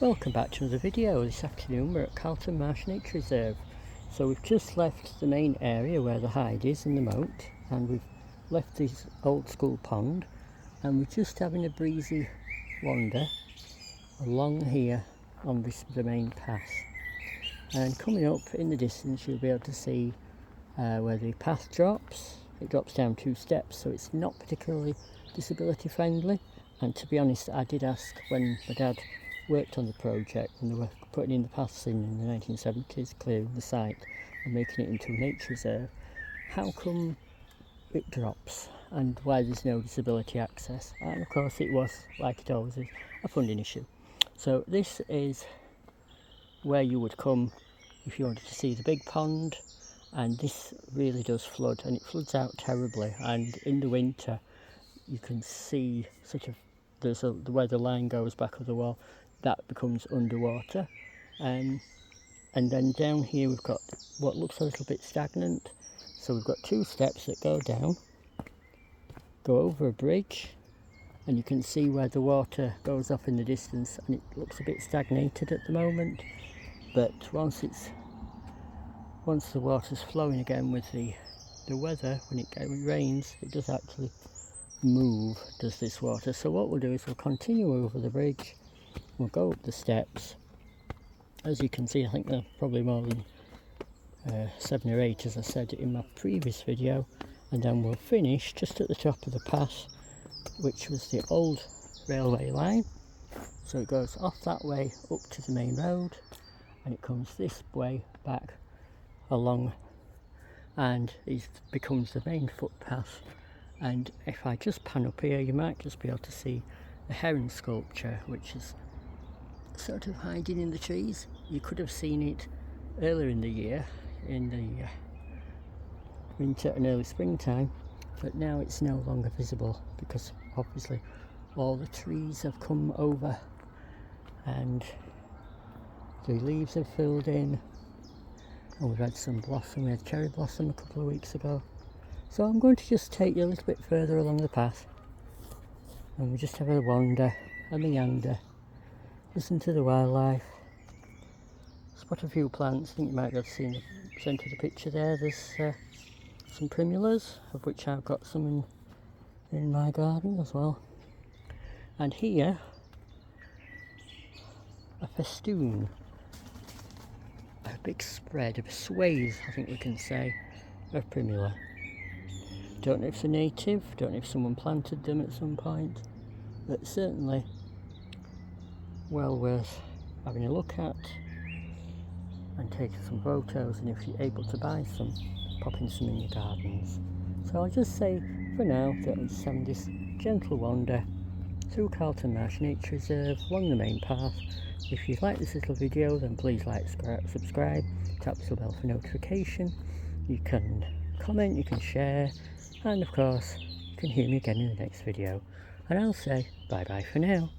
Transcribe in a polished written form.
Welcome back to another video. This afternoon we're at Carlton Marsh Nature Reserve. So we've just left the main area where the hide is in the moat, and we've left this old school pond, and we're just having a breezy wander along here on the main path. And coming up in the distance you'll be able to see where the path drops. It drops down 2 steps, so it's not particularly disability friendly. And to be honest, I did ask when my dad worked on the project when they were putting in the paths in the 1970s, clearing the site and making it into a nature reserve, how come it drops and why there's no disability access. And of course it was, like it always is, a funding issue. So this is where you would come if you wanted to see the big pond, and this really does flood, and it floods out terribly, and in the winter you can see sort of where the line goes back of the wall, that becomes underwater. And then down here we've got what looks a little bit stagnant. So we've got 2 steps that go down, go over a bridge, and you can see where the water goes off in the distance, and it looks a bit stagnated at the moment. But once the water's flowing again with the weather, when it rains, it does actually move, does this water. So what we'll do is we'll continue over the bridge, we'll go up the steps. As you can see, I think there are probably more than 7 or 8, as I said in my previous video, and then we'll finish just at the top of the path, which was the old railway line. So it goes off that way up to the main road, and it comes this way back along, and it becomes the main footpath. And if I just pan up here, you might just be able to see the heron sculpture, which is sort of hiding in the trees. You could have seen it earlier in the year, in the winter and early springtime, but now it's no longer visible because obviously all the trees have come over and the leaves have filled in, and we've had some blossom. We had cherry blossom a couple of weeks ago. So I'm going to just take you a little bit further along the path, and we'll just have a wander, a meander, listen to the wildlife, spot a few plants. I think you might have seen the centre of the picture there. There's some primulas, of which I've got some in my garden as well. And here, a festoon, a big spread, a swathe, I think we can say, of primula. Don't know if it's a native, don't know if someone planted them at some point, but certainly well worth having a look at and taking some photos, and if you're able to buy some, popping some in your gardens. So I'll just say for now that I'm just having this gentle wander through Carlton Marsh Nature Reserve along the main path. If you like this little video, then please like, subscribe, tap the bell for notification. You can comment, you can share, and of course you can hear me again in the next video, and I'll say bye bye for now.